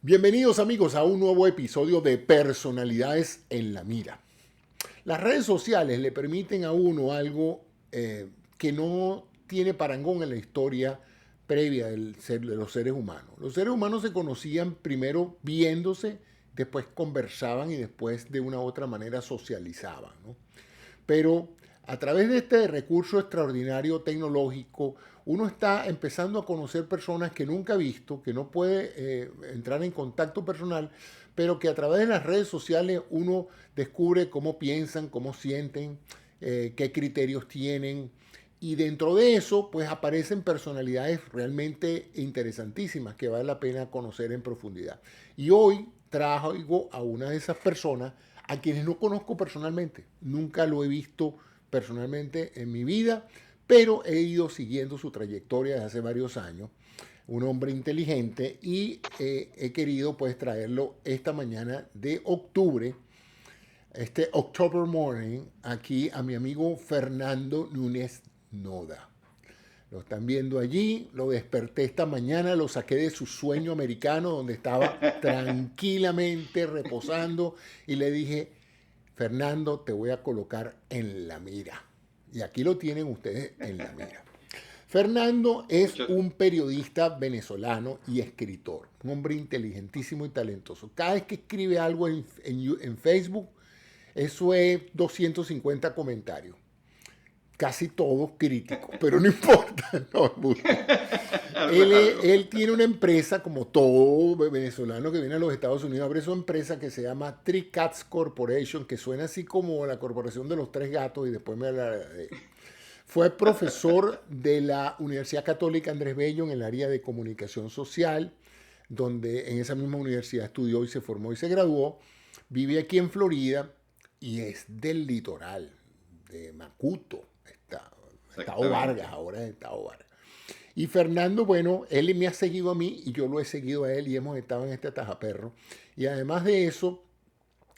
Bienvenidos amigos a un nuevo episodio de Personalidades en la Mira. Las redes sociales le permiten a uno algo que no tiene parangón en la historia previa de los seres humanos. Los seres humanos se conocían primero viéndose, después conversaban y después de una u otra manera socializaban, ¿no? Pero a través de este recurso extraordinario tecnológico, uno está empezando a conocer personas que nunca ha visto, que no puede entrar en contacto personal, pero que a través de las redes sociales uno descubre cómo piensan, cómo sienten, qué criterios tienen. Y dentro de eso, pues aparecen personalidades realmente interesantísimas que vale la pena conocer en profundidad. Y hoy traigo a una de esas personas a quienes no conozco personalmente. Nunca lo he visto personalmente en mi vida, pero he ido siguiendo su trayectoria desde hace varios años. Un hombre inteligente y he querido pues traerlo esta mañana de octubre, este October Morning, aquí a mi amigo Fernando Núñez Noda. Lo están viendo allí, lo desperté esta mañana, lo saqué de su sueño americano donde estaba tranquilamente reposando y le dije, Fernando, te voy a colocar en la mira. Y aquí lo tienen ustedes en la mira. Fernando es Mucho, un periodista venezolano y escritor, un hombre inteligentísimo y talentoso. Cada vez que escribe algo en Facebook, eso es 250 comentarios, casi todos críticos, pero no importa, no, raro. él tiene una empresa, como todo venezolano que viene a los Estados Unidos, abre su empresa que se llama Three Cats Corporation, que suena así como la corporación de los tres gatos, y después me hablará de él. Fue profesor de la Universidad Católica Andrés Bello en el área de comunicación social, donde en esa misma universidad estudió y se formó y se graduó. Vive aquí en Florida y es del litoral, de Macuto, Estado Vargas, Exactamente. ahora es Estado Vargas. Y Fernando, bueno, él me ha seguido a mí y yo lo he seguido a él y hemos estado en este atajaperro. Y además de eso,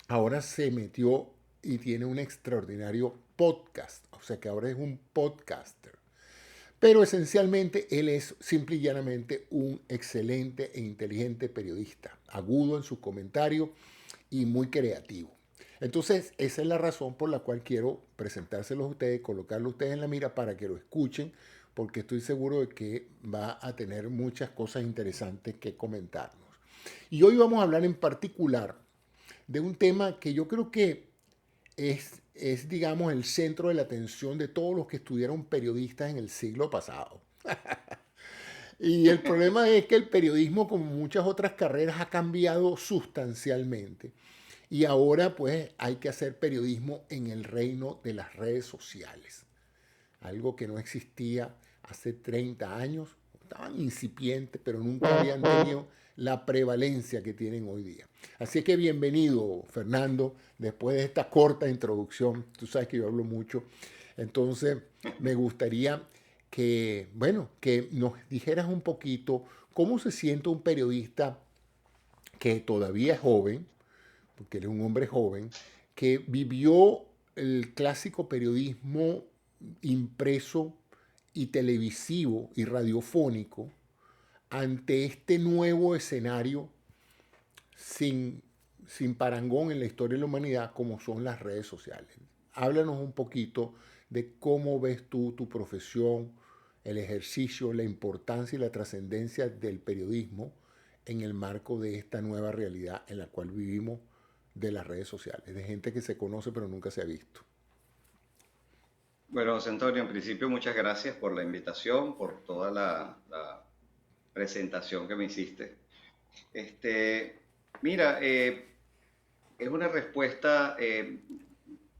ahora se metió y tiene un extraordinario podcast. O sea que ahora es un podcaster. Pero esencialmente él es simple y llanamente un excelente e inteligente periodista, agudo en sus comentarios y muy creativo. Entonces, esa es la razón por la cual quiero presentárselos a ustedes, colocarlo a ustedes en la mira para que lo escuchen, porque estoy seguro de que va a tener muchas cosas interesantes que comentarnos. Y hoy vamos a hablar en particular de un tema que yo creo que digamos, el centro de la atención de todos los que estudiaron periodistas en el siglo pasado. Y el problema es que el periodismo, como muchas otras carreras, ha cambiado sustancialmente. Y ahora pues hay que hacer periodismo en el reino de las redes sociales. Algo que no existía hace 30 años. Estaban incipientes, pero nunca habían tenido la prevalencia que tienen hoy día. Así que bienvenido, Fernando, después de esta corta introducción. Tú sabes que yo hablo mucho. Entonces, me gustaría que, bueno, que nos dijeras un poquito cómo se siente un periodista que todavía es joven, porque él es un hombre joven, que vivió el clásico periodismo impreso y televisivo y radiofónico ante este nuevo escenario sin, sin parangón en la historia de la humanidad como son las redes sociales. Háblanos un poquito de cómo ves tú tu profesión, el ejercicio, la importancia y la trascendencia del periodismo en el marco de esta nueva realidad en la cual vivimos de las redes sociales, de gente que se conoce pero nunca se ha visto. Bueno, José Antonio, en principio muchas gracias por la invitación, por toda la presentación que me hiciste. Este, mira, es una respuesta,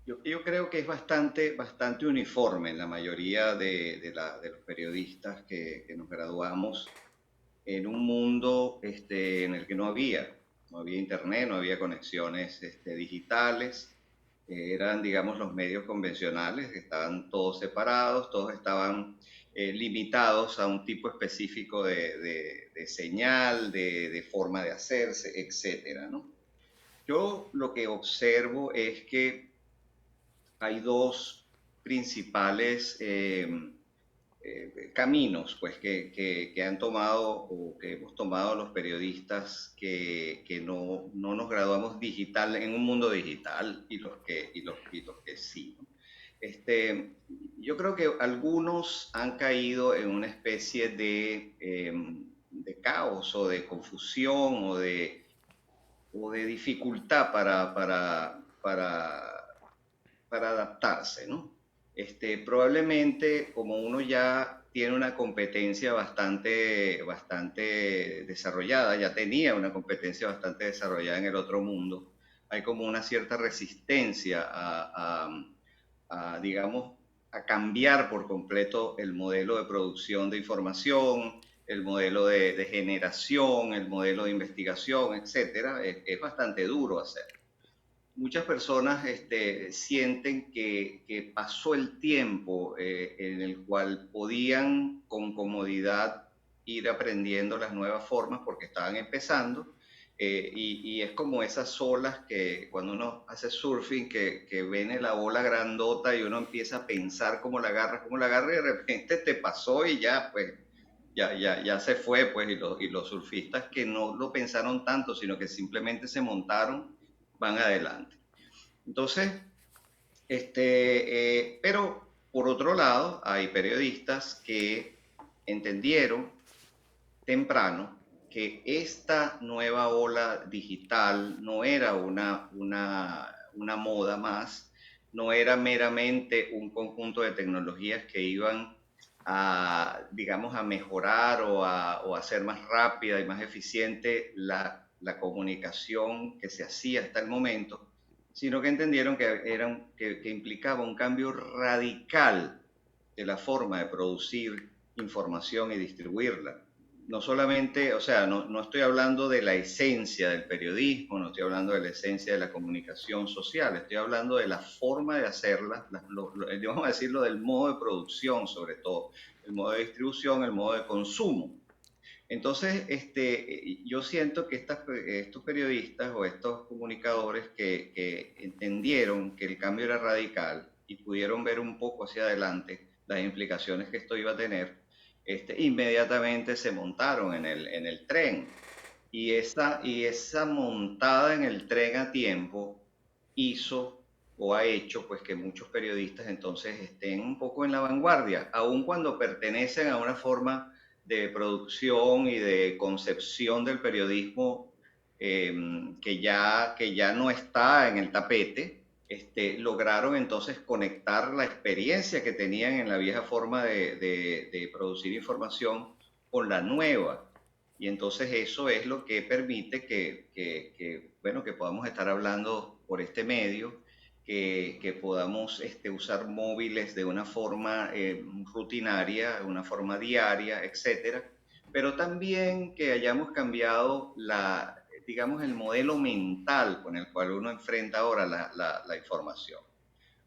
yo creo que es bastante uniforme en la mayoría de los periodistas que nos graduamos en un mundo en el que no había internet, no había conexiones digitales, eran, digamos, los medios convencionales, que estaban todos separados, todos estaban limitados a un tipo específico de señal, de forma de hacerse, etcétera, ¿no? Yo lo que observo es que hay dos principales caminos pues, que han tomado o que hemos tomado los periodistas que no nos graduamos digital en un mundo digital y los que sí, ¿no? Este, yo creo que algunos han caído en una especie de caos o de confusión o de dificultad para adaptarse, ¿no? Probablemente como uno ya tiene una competencia bastante desarrollada, ya tenía una competencia bastante desarrollada en el otro mundo, hay como una cierta resistencia digamos, a cambiar por completo el modelo de producción de información, el modelo de generación, el modelo de investigación, etcétera. Es bastante duro hacer. Muchas personas sienten que pasó el tiempo en el cual podían con comodidad ir aprendiendo las nuevas formas porque estaban empezando, y es como esas olas que cuando uno hace surfing, que viene la ola grandota y uno empieza a pensar cómo la agarra y de repente te pasó y ya, pues, ya se fue, pues, y los surfistas que no lo pensaron tanto, sino que simplemente se montaron, van adelante. Entonces, pero por otro lado, hay periodistas que entendieron temprano que esta nueva ola digital no era una moda más, no era meramente un conjunto de tecnologías que iban digamos, a mejorar o a hacer más rápida y más eficiente la comunicación que se hacía hasta el momento, sino que entendieron que implicaba un cambio radical de la forma de producir información y distribuirla. No solamente, o sea, no estoy hablando de la esencia del periodismo, no estoy hablando de la esencia de la comunicación social, estoy hablando de la forma de hacerla, vamos a decirlo, del modo de producción sobre todo, el modo de distribución, el modo de consumo. Entonces, yo siento que estos periodistas o estos comunicadores que entendieron que el cambio era radical y pudieron ver un poco hacia adelante las implicaciones que esto iba a tener, inmediatamente se montaron en el tren. Y esa montada en el tren a tiempo hizo o ha hecho pues que muchos periodistas entonces estén un poco en la vanguardia, aun cuando pertenecen a una forma de producción y de concepción del periodismo, eh, que ya no está en el tapete. Lograron entonces conectar la experiencia que tenían en la vieja forma de producir información con la nueva. Y entonces eso es lo que permite bueno, que podamos estar hablando por este medio, que podamos usar móviles de una forma rutinaria, de una forma diaria, etcétera, pero también que hayamos cambiado digamos, el modelo mental con el cual uno enfrenta ahora la información.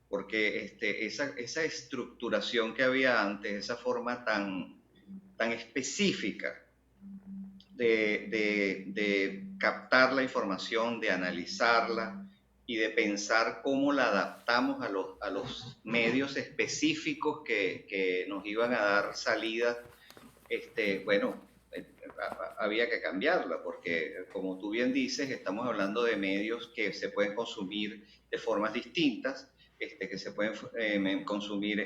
Porque esa estructuración que había antes, esa forma tan específica de captar la información, de analizarla y de pensar cómo la adaptamos a los medios específicos que nos iban a dar salida. Bueno, había que cambiarla porque, como tú bien dices, estamos hablando de medios que se pueden consumir de formas distintas, que se pueden consumir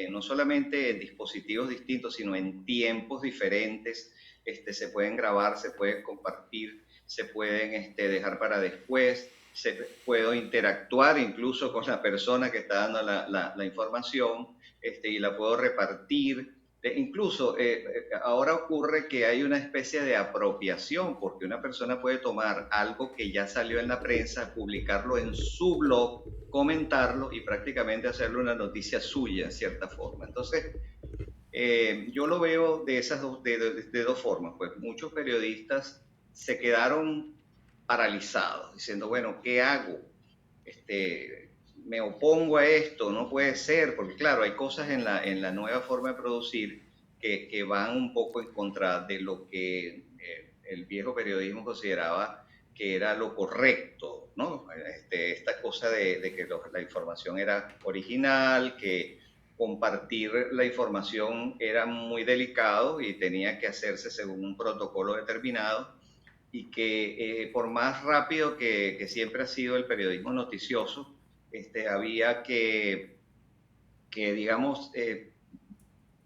no solamente en dispositivos distintos, sino en tiempos diferentes. Se pueden grabar, se pueden compartir, se pueden dejar para después, puedo interactuar incluso con la persona que está dando la información, y la puedo repartir. Incluso ahora ocurre que hay una especie de apropiación, porque una persona puede tomar algo que ya salió en la prensa, publicarlo en su blog, comentarlo y prácticamente hacerlo una noticia suya, en cierta forma. Entonces, yo lo veo de dos formas. Pues muchos periodistas se quedaron paralizados, diciendo, bueno, ¿qué hago? Me opongo a esto, no puede ser, porque claro, hay cosas en la nueva forma de producir que van un poco en contra de lo que el viejo periodismo consideraba que era lo correcto, ¿no? Esta cosa de que la información era original, que compartir la información era muy delicado y tenía que hacerse según un protocolo determinado, y que por más rápido que siempre ha sido el periodismo noticioso, había que digamos,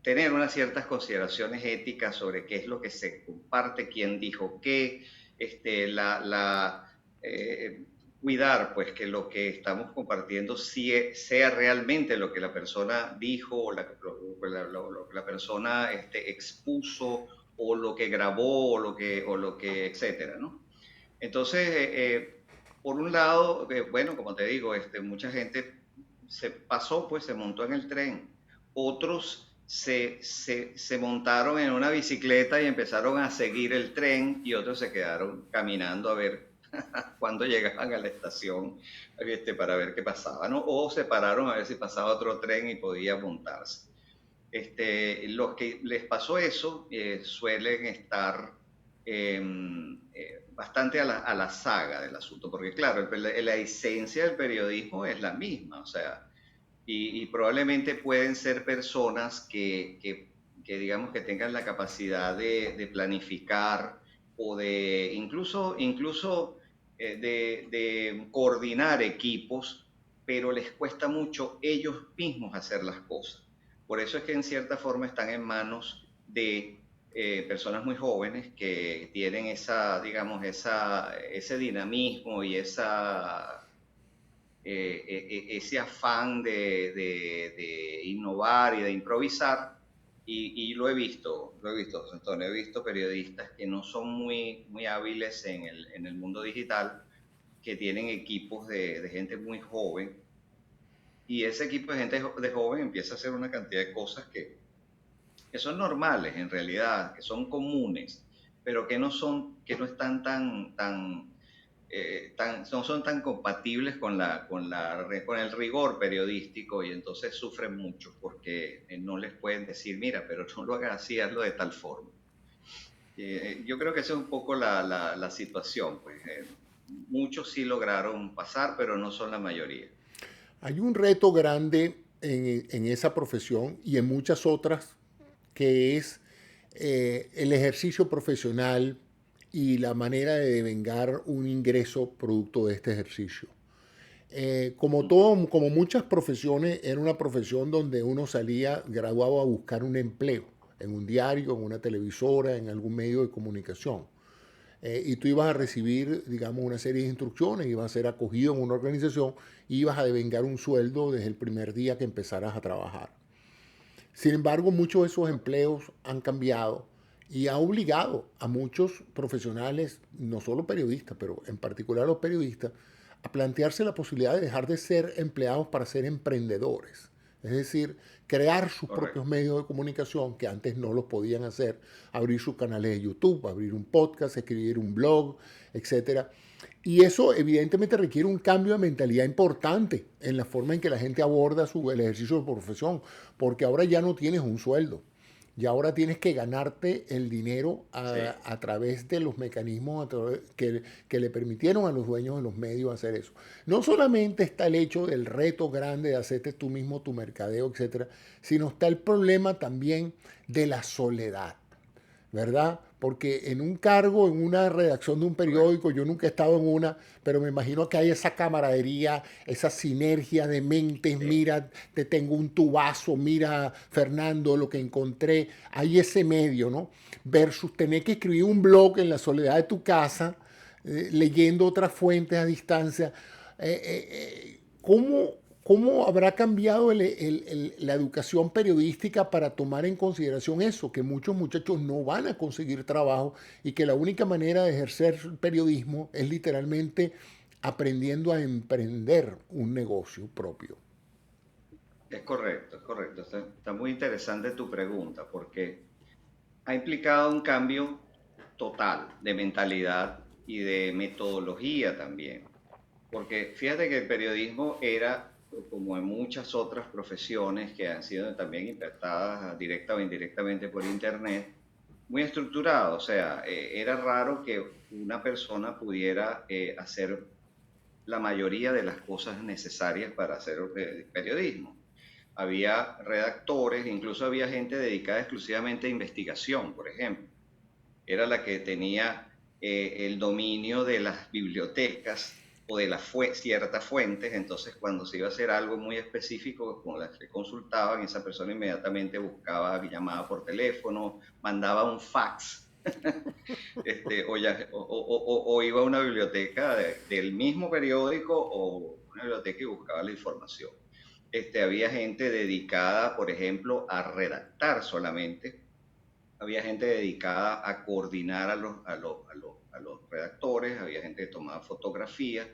tener unas ciertas consideraciones éticas sobre qué es lo que se comparte, quién dijo qué, eh, cuidar pues que lo que estamos compartiendo sea realmente lo que la persona dijo, o lo que la persona expuso, o lo que grabó, o lo que etcétera, ¿no? Entonces, por un lado, bueno, como te digo, mucha gente se pasó, pues se montó en el tren. Otros se montaron en una bicicleta y empezaron a seguir el tren, y otros se quedaron caminando a ver cuándo llegaban a la estación, para ver qué pasaba, ¿no? O se pararon a ver si pasaba otro tren y podía montarse. Los que les pasó eso suelen estar eh, bastante a la saga del asunto, porque claro, la esencia del periodismo es la misma, o sea, y probablemente pueden ser personas que digamos que tengan la capacidad de planificar, o de incluso de coordinar equipos, pero les cuesta mucho ellos mismos hacer las cosas. Por eso es que en cierta forma están en manos de personas muy jóvenes que tienen digamos, ese dinamismo y ese afán de innovar y de improvisar. Y lo he visto, José Antonio, he visto periodistas que no son muy hábiles en el mundo digital, que tienen equipos de gente muy joven, y ese equipo de gente de joven empieza a hacer una cantidad de cosas que son normales en realidad, que son comunes, pero que no están no son tan compatibles con el rigor periodístico, y entonces sufren mucho porque no les pueden decir, mira, pero no lo hagas así, hazlo de tal forma. Yo creo que esa es un poco la situación, pues. Muchos sí lograron pasar, pero no son la mayoría. Hay un reto grande en esa profesión y en muchas otras, que es el ejercicio profesional y la manera de devengar un ingreso producto de este ejercicio. Como muchas profesiones, era una profesión donde uno salía graduado a buscar un empleo en un diario, en una televisora, en algún medio de comunicación. Y tú ibas a recibir, digamos, una serie de instrucciones, ibas a ser acogido en una organización y ibas a devengar un sueldo desde el primer día que empezaras a trabajar. Sin embargo, muchos de esos empleos han cambiado y ha obligado a muchos profesionales, no solo periodistas, pero en particular los periodistas, a plantearse la posibilidad de dejar de ser empleados para ser emprendedores. Es decir, crear sus propios Correcto. medios de comunicación que antes no los podían hacer, abrir sus canales de YouTube, abrir un podcast, escribir un blog, etcétera. Y eso evidentemente requiere un cambio de mentalidad importante en la forma en que la gente aborda el ejercicio de profesión, porque ahora ya no tienes un sueldo, y ahora tienes que ganarte el dinero Sí. a través de los mecanismos que le permitieron a los dueños de los medios hacer eso. No solamente está el hecho del reto grande de hacerte tú mismo tu mercadeo, etcétera, sino está el problema también de la soledad, ¿verdad? Porque en un cargo, en una redacción de un Correcto. periódico, yo nunca he estado en una, pero me imagino que hay esa camaradería, esa sinergia de mentes, Sí. mira, te tengo un tubazo, mira, Fernando, lo que encontré, hay ese medio, ¿no? Versus tener que escribir un blog en la soledad de tu casa, leyendo otras fuentes a distancia. ¿Cómo habrá cambiado la educación periodística para tomar en consideración eso? Que muchos muchachos no van a conseguir trabajo y que la única manera de ejercer periodismo es literalmente aprendiendo a emprender un negocio propio. Es correcto, es correcto. Está muy interesante tu pregunta, porque ha implicado un cambio total de mentalidad y de metodología también. Porque fíjate que el periodismo era, como en muchas otras profesiones que han sido también impactadas directa o indirectamente por Internet, muy estructurado. O sea, era raro que una persona pudiera hacer la mayoría de las cosas necesarias para hacer periodismo. había redactores, incluso había gente dedicada exclusivamente a investigación, por ejemplo. Era la que tenía el dominio de las bibliotecas o de las ciertas fuentes. Entonces cuando se iba a hacer algo muy específico con las que consultaban, esa persona inmediatamente buscaba, llamaba por teléfono, mandaba un fax, o iba a una biblioteca del mismo periódico o una biblioteca y buscaba la información. Había gente dedicada, por ejemplo, a redactar solamente. Había gente dedicada a coordinar a los redactores, había gente que tomaba fotografías,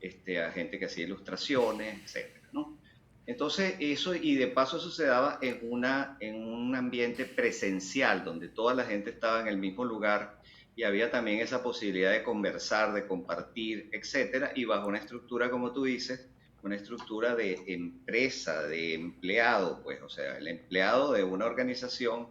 a gente que hacía ilustraciones, etcétera, ¿no? Entonces eso, y de paso eso se daba en un ambiente presencial, donde toda la gente estaba en el mismo lugar y había también esa posibilidad de conversar, de compartir, etcétera, y bajo una estructura, como tú dices, una estructura de empresa, de empleado, pues, o sea, el empleado de una organización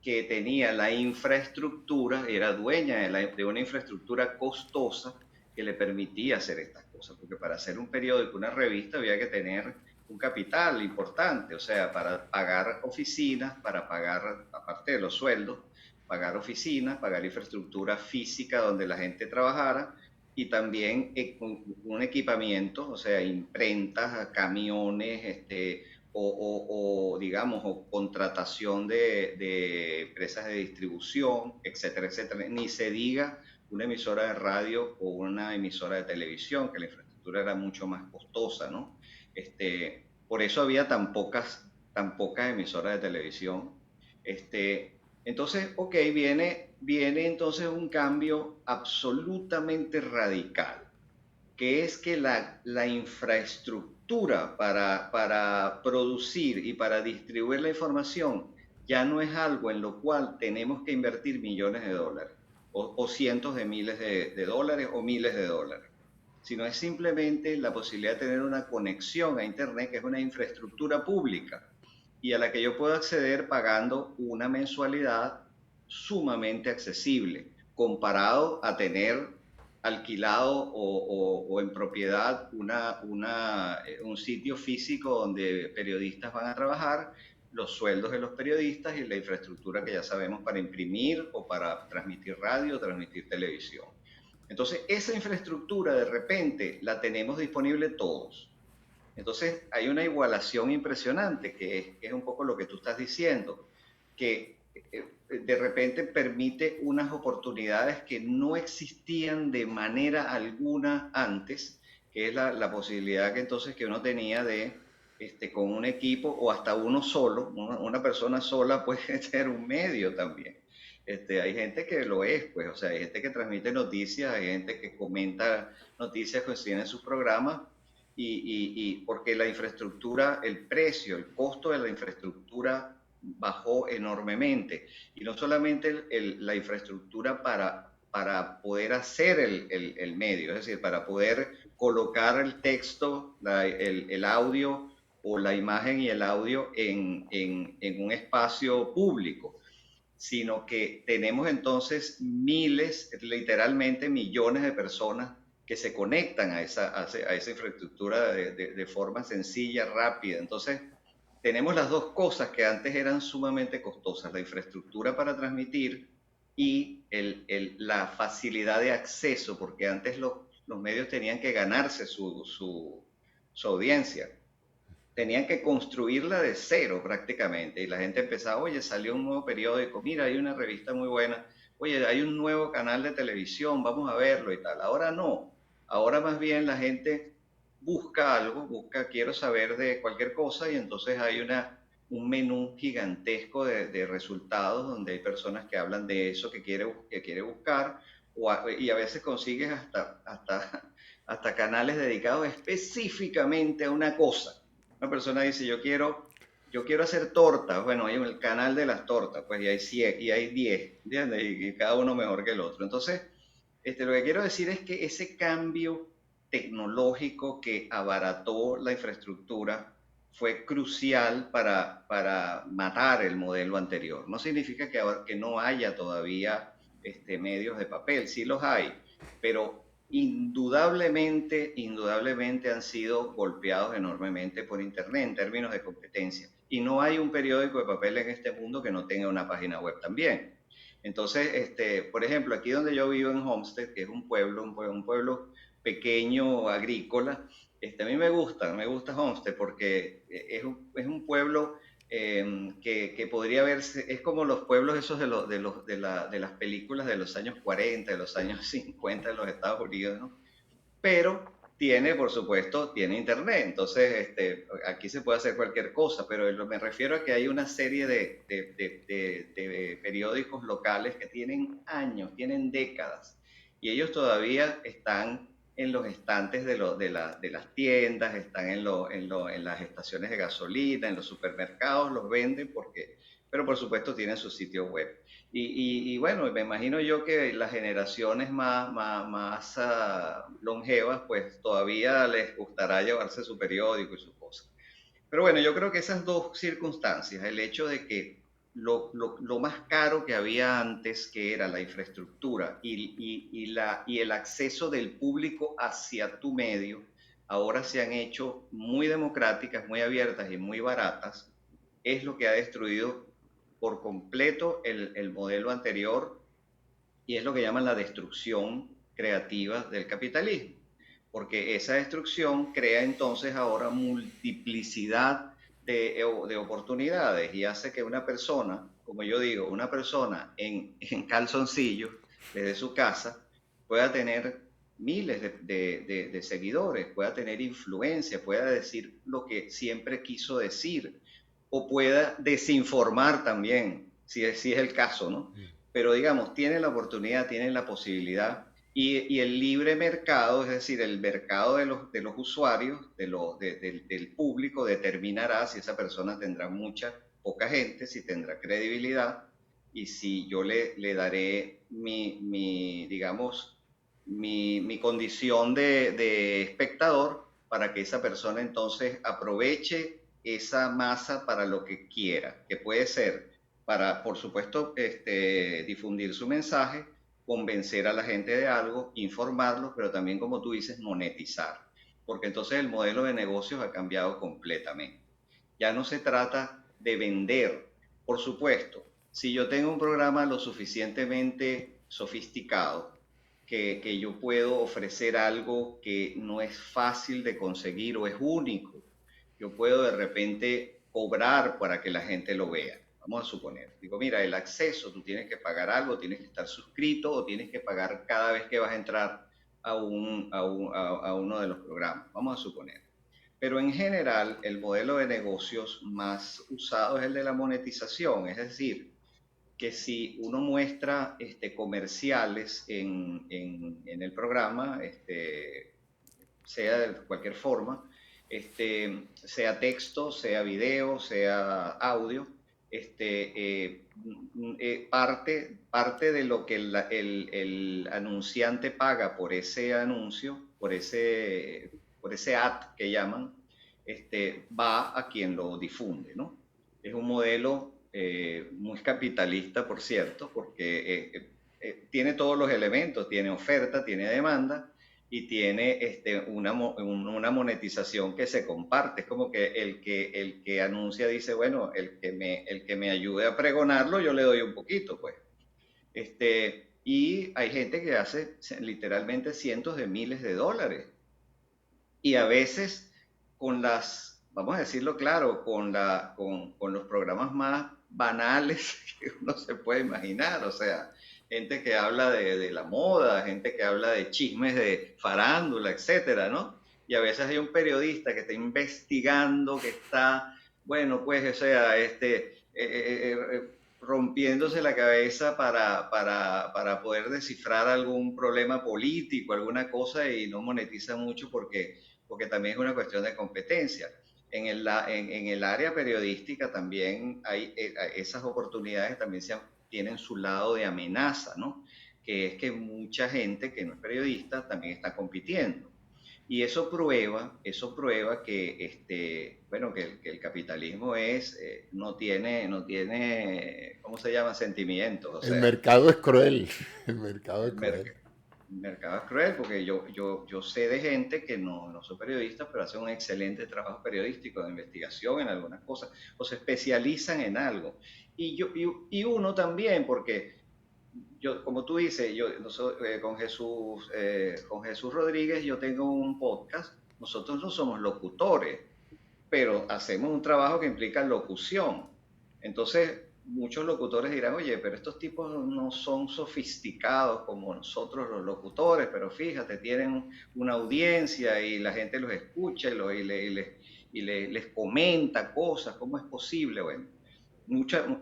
que tenía la infraestructura, era dueña de una infraestructura costosa que le permitía hacer estas cosas, porque para hacer un periódico, una revista, había que tener un capital importante, o sea, para pagar oficinas, para pagar, aparte de los sueldos, pagar oficinas, pagar infraestructura física donde la gente trabajara, y también un equipamiento, o sea, imprentas, camiones, digamos, o contratación de empresas de distribución, etcétera, etcétera. Ni se diga una emisora de radio o una emisora de televisión, que la infraestructura era mucho más costosa, ¿no? Por eso había tan pocas emisoras de televisión. Entonces, ok, viene entonces un cambio absolutamente radical, que es que la infraestructura para producir y para distribuir la información ya no es algo en lo cual tenemos que invertir millones de dólares o cientos de miles de dólares o miles de dólares, sino es simplemente la posibilidad de tener una conexión a Internet, que es una infraestructura pública y a la que yo puedo acceder pagando una mensualidad sumamente accesible, comparado a tener alquilado o en propiedad un sitio físico donde periodistas van a trabajar, los sueldos de los periodistas y la infraestructura que ya sabemos para imprimir o para transmitir radio o transmitir televisión. Entonces, esa infraestructura de repente la tenemos disponible todos. Entonces, hay una igualación impresionante, que es un poco lo que tú estás diciendo, que de repente permite unas oportunidades que no existían de manera alguna antes, que es la posibilidad que entonces que uno tenía de, con un equipo o hasta uno solo, una persona sola puede ser un medio también. Hay gente que lo es, pues, o sea, hay gente que transmite noticias, hay gente que comenta noticias que tiene en sus programas, y porque la infraestructura, el precio, el costo de la infraestructura bajó enormemente. Y no solamente la infraestructura para poder hacer el medio, es decir, para poder colocar el texto, el audio o la imagen y el audio en un espacio público, sino que tenemos entonces miles, literalmente millones de personas que se conectan a esa infraestructura de forma sencilla, rápida. Entonces, tenemos las dos cosas que antes eran sumamente costosas, la infraestructura para transmitir y la facilidad de acceso, porque antes los medios tenían que ganarse su audiencia, tenían que construirla de cero prácticamente, y la gente empezaba, oye, salió un nuevo periódico, mira, hay una revista muy buena, oye, hay un nuevo canal de televisión, vamos a verlo y tal. Ahora no, ahora más bien la gente busca algo, quiero saber de cualquier cosa, y entonces hay un menú gigantesco de resultados donde hay personas que hablan de eso que quiere buscar, y a veces consigues hasta canales dedicados específicamente a una cosa. Una persona dice, yo quiero hacer tortas. Bueno, hay el canal de las tortas, pues, y hay 100, y hay 10, ¿entiendes? Y cada uno mejor que el otro. Entonces, lo que quiero decir es que ese cambio tecnológico que abarató la infraestructura fue crucial para matar el modelo anterior. No significa que no haya todavía medios de papel, sí los hay, pero indudablemente han sido golpeados enormemente por Internet en términos de competencia. Y no hay un periódico de papel en este mundo que no tenga una página web también. Entonces, por ejemplo, aquí donde yo vivo en Homestead, que es un pueblo pequeño, agrícola, a mí me gusta Homestead porque es un pueblo que podría verse, es como los pueblos esos de las películas de los años 40, de los años 50 de los Estados Unidos, ¿no? Pero tiene, por supuesto, tiene internet, entonces aquí se puede hacer cualquier cosa, pero me refiero a que hay una serie de periódicos locales que tienen años, tienen décadas, y ellos todavía están en los estantes de las tiendas, están en las estaciones de gasolina, en los supermercados, los venden porque, pero por supuesto tienen su sitio web. Y bueno, me imagino yo que las generaciones más longevas, pues todavía les gustará llevarse su periódico y su cosa. Pero bueno, yo creo que esas dos circunstancias, el hecho de que lo más caro que había antes, que era la infraestructura y el acceso del público hacia tu medio, ahora se han hecho muy democráticas, muy abiertas y muy baratas, es lo que ha destruido por completo el modelo anterior y es lo que llaman la destrucción creativa del capitalismo, porque esa destrucción crea entonces ahora multiplicidad de oportunidades y hace que una persona, como yo digo, una persona en calzoncillos desde su casa pueda tener miles de seguidores, pueda tener influencia, pueda decir lo que siempre quiso decir o pueda desinformar también, si es el caso, ¿no? Pero digamos, tiene la oportunidad, tiene la posibilidad y el libre mercado, es decir, el mercado de los usuarios, del público, determinará si esa persona tendrá mucha, poca gente, si tendrá credibilidad y si yo le daré digamos, mi condición de espectador para que esa persona entonces aproveche esa masa para lo que quiera, que puede ser para, por supuesto, difundir su mensaje, convencer a la gente de algo, informarlos, pero también, como tú dices, monetizar. Porque entonces el modelo de negocios ha cambiado completamente. Ya no se trata de vender. Por supuesto, si yo tengo un programa lo suficientemente sofisticado, que yo puedo ofrecer algo que no es fácil de conseguir o es único, yo puedo de repente cobrar para que la gente lo vea. Vamos a suponer, digo, mira, el acceso, tú tienes que pagar algo, tienes que estar suscrito o tienes que pagar cada vez que vas a entrar a uno de los programas. Vamos a suponer. Pero en general, el modelo de negocios más usado es el de la monetización, es decir, que si uno muestra comerciales en el programa, sea de cualquier forma, sea texto, sea video, sea audio, parte de lo que el anunciante paga por ese anuncio, por ese ad que llaman, va a quien lo difunde, ¿no? Es un modelo muy capitalista, por cierto, porque tiene todos los elementos, tiene oferta, tiene demanda, y tiene una monetización que se comparte. Es como que el que anuncia dice, bueno, el que me ayude a pregonarlo, yo le doy un poquito, pues. Y hay gente que hace literalmente cientos de miles de dólares. Y a veces vamos a decirlo claro, con los programas más banales que uno se puede imaginar. O sea, gente que habla de la moda, gente que habla de chismes de farándula, etcétera, ¿no? Y a veces hay un periodista que está investigando, que está, bueno, pues, o sea, rompiéndose la cabeza para poder descifrar algún problema político, alguna cosa, y no monetiza mucho porque también es una cuestión de competencia. En el área periodística también hay esas oportunidades, también tienen su lado de amenaza, ¿no? Que es que mucha gente que no es periodista también está compitiendo. Y eso prueba que, bueno, que el capitalismo no tiene, ¿cómo se llama? Sentimientos, o El sea, mercado es cruel. El mercado es el, cruel. mercado es cruel porque yo sé de gente que no son periodistas, pero hacen un excelente trabajo periodístico de investigación en algunas cosas o se especializan en algo. Y uno también, porque yo, como tú dices, con Jesús Rodríguez yo tengo un podcast. Nosotros no somos locutores, pero hacemos un trabajo que implica locución. Entonces, muchos locutores dirán, oye, pero estos tipos no son sofisticados como nosotros los locutores, pero fíjate, tienen una audiencia y la gente los escucha les comenta cosas, ¿cómo es posible? Bueno,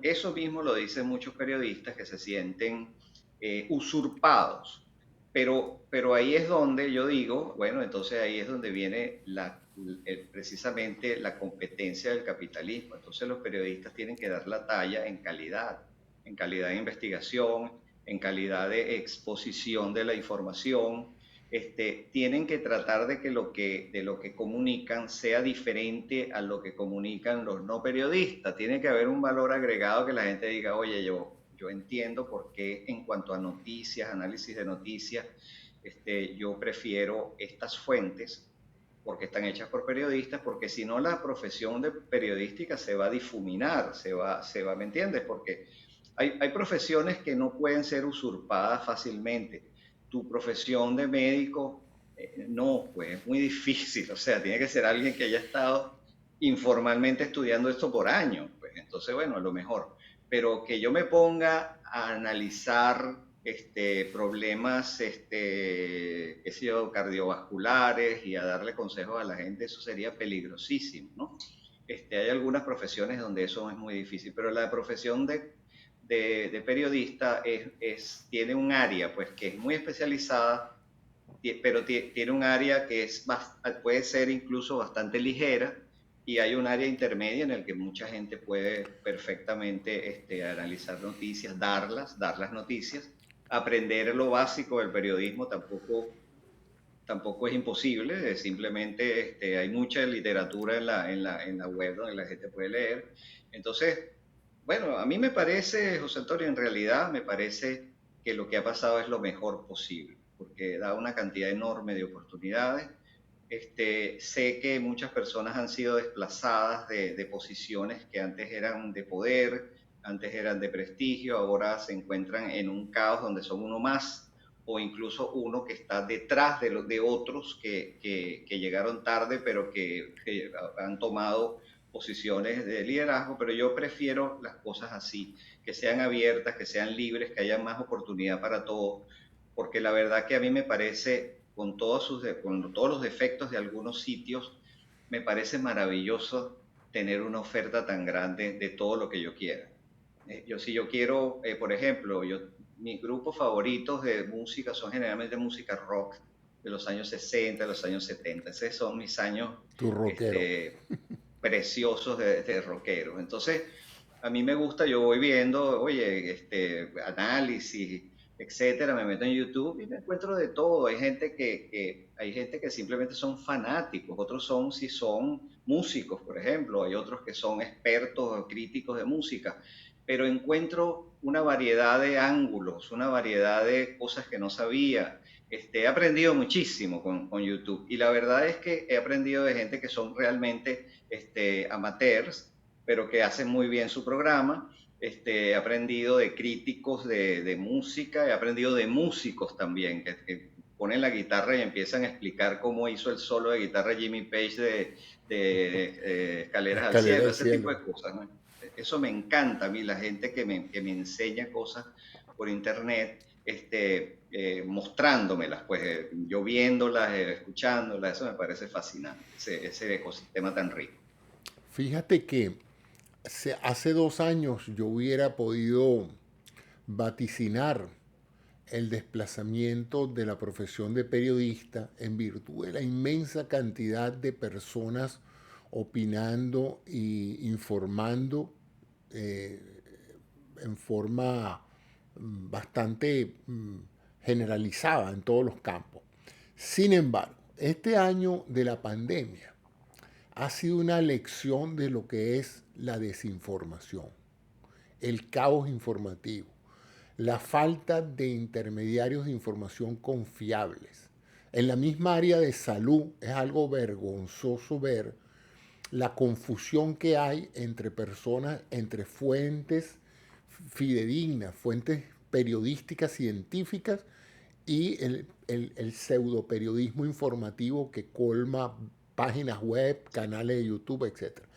eso mismo lo dicen muchos periodistas que se sienten usurpados. Pero ahí es donde yo digo, bueno, entonces ahí es donde viene precisamente la competencia del capitalismo. Entonces los periodistas tienen que dar la talla en calidad de investigación, en calidad de exposición de la información. Tienen que tratar de que de lo que comunican sea diferente a lo que comunican los no periodistas. Tiene que haber un valor agregado que la gente diga, oye, yo entiendo por qué en cuanto a noticias, análisis de noticias, yo prefiero estas fuentes porque están hechas por periodistas, porque si no la profesión de periodística se va a difuminar, ¿me entiendes? Porque hay profesiones que no pueden ser usurpadas fácilmente. Tu profesión de médico, no, pues es muy difícil, o sea, tiene que ser alguien que haya estado informalmente estudiando esto por años, pues entonces, bueno, a lo mejor. Pero que yo me ponga a analizar problemas, qué sé yo, cardiovasculares y a darle consejos a la gente, eso sería peligrosísimo, ¿no? Hay algunas profesiones donde eso es muy difícil, pero la profesión de periodista tiene un área, pues, que es muy especializada, pero tiene un área que puede ser incluso bastante ligera y hay un área intermedia en el que mucha gente puede perfectamente analizar noticias, dar las noticias, aprender lo básico del periodismo tampoco es imposible, simplemente hay mucha literatura en la web donde la gente puede leer. Entonces, bueno, a mí me parece, José Antonio, en realidad me parece que lo que ha pasado es lo mejor posible, porque da una cantidad enorme de oportunidades. Sé que muchas personas han sido desplazadas de posiciones que antes eran de poder, antes eran de prestigio, ahora se encuentran en un caos donde son uno más o incluso uno que está detrás de otros que llegaron tarde pero que han tomado posiciones de liderazgo, pero yo prefiero las cosas así, que sean abiertas, que sean libres, que haya más oportunidad para todos, porque la verdad que a mí me parece, con todos los defectos de algunos sitios, me parece maravilloso tener una oferta tan grande de todo lo que yo quiera. Si yo quiero, por ejemplo, mis grupos favoritos de música son generalmente música rock de los años 60, de los años 70. Esos son mis años Tu rockero. preciosos de rockeros. Entonces, a mí me gusta, yo voy viendo, oye, análisis, etcétera, me meto en YouTube y me encuentro de todo. Hay gente que simplemente son fanáticos, otros si son músicos, por ejemplo, hay otros que son expertos o críticos de música, pero encuentro una variedad de ángulos, una variedad de cosas que no sabía. He aprendido muchísimo con YouTube y la verdad es que he aprendido de gente que son realmente amateurs, pero que hacen muy bien su programa. He aprendido de críticos de música, he aprendido de músicos también, que ponen la guitarra y empiezan a explicar cómo hizo el solo de guitarra Jimmy Page de Escaleras al Escalera Cielo, al ese tipo cielo. de cosas, ¿no? Eso me encanta a mí, la gente que me enseña cosas por internet, mostrándomelas, pues yo viéndolas, escuchándolas, eso me parece fascinante, ese ecosistema tan rico. Fíjate que hace 2 años yo hubiera podido vaticinar el desplazamiento de la profesión de periodista en virtud de la inmensa cantidad de personas opinando e informando eh, en forma bastante generalizada en todos los campos. Sin embargo, este año de la pandemia ha sido una lección de lo que es la desinformación, el caos informativo, la falta de intermediarios de información confiables. En la misma área de salud es algo vergonzoso ver la confusión que hay entre personas, entre fuentes fidedignas, fuentes periodísticas, científicas y el pseudo periodismo informativo que colma páginas web, canales de YouTube, etcétera.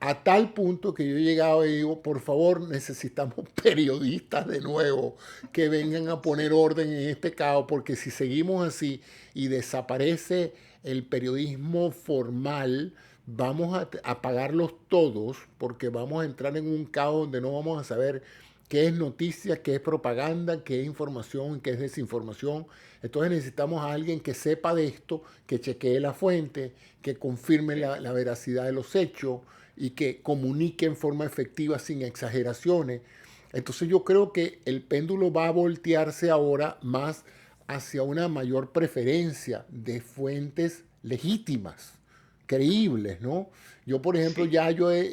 A tal punto que yo he llegado y digo, por favor, necesitamos periodistas de nuevo que vengan a poner Sí, orden en este caos, porque si seguimos así y desaparece el periodismo formal, vamos a apagarlos todos, porque vamos a entrar en un caos donde no vamos a saber qué es noticia, qué es propaganda, qué es información, qué es desinformación. Entonces necesitamos a alguien que sepa de esto, que chequee la fuente, que confirme sí. la veracidad de los hechos y que comunique en forma efectiva sin exageraciones. Entonces yo creo que el péndulo va a voltearse ahora más hacia una mayor preferencia de fuentes legítimas, creíbles, ¿no? Yo, por ejemplo, Sí,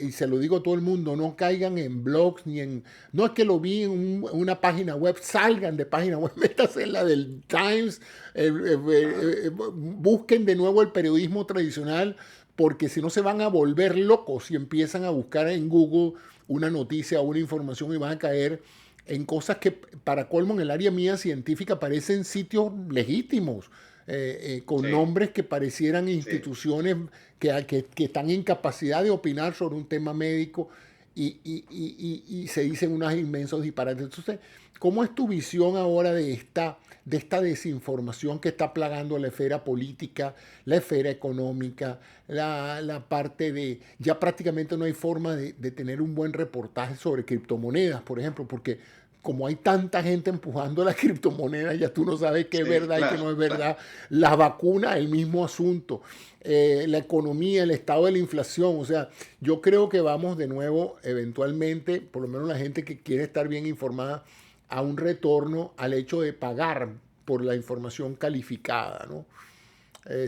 y se lo digo a todo el mundo, no caigan en blogs ni en... No es que lo vi en una página web, salgan de página web, métanse en la del Times, claro, busquen de nuevo el periodismo tradicional, porque si no se van a volver locos y empiezan a buscar en Google una noticia o una información y van a caer en cosas que para colmo en el área mía científica parecen sitios legítimos, con sí, nombres que parecieran sí. instituciones que están en capacidad de opinar sobre un tema médico y se dicen unos inmensos disparates. Entonces, ¿cómo es tu visión ahora de esta desinformación que está plagando la esfera política, la esfera económica, la parte de... Ya prácticamente no hay forma de tener un buen reportaje sobre criptomonedas, por ejemplo, porque como hay tanta gente empujando la criptomoneda, ya tú no sabes qué es Sí, verdad y qué claro, no es claro. verdad. Las vacunas, el mismo asunto. La economía, el estado de la inflación. O sea, yo creo que vamos de nuevo, eventualmente, por lo menos la gente que quiere estar bien informada, a un retorno al hecho de pagar por la información calificada, ¿no?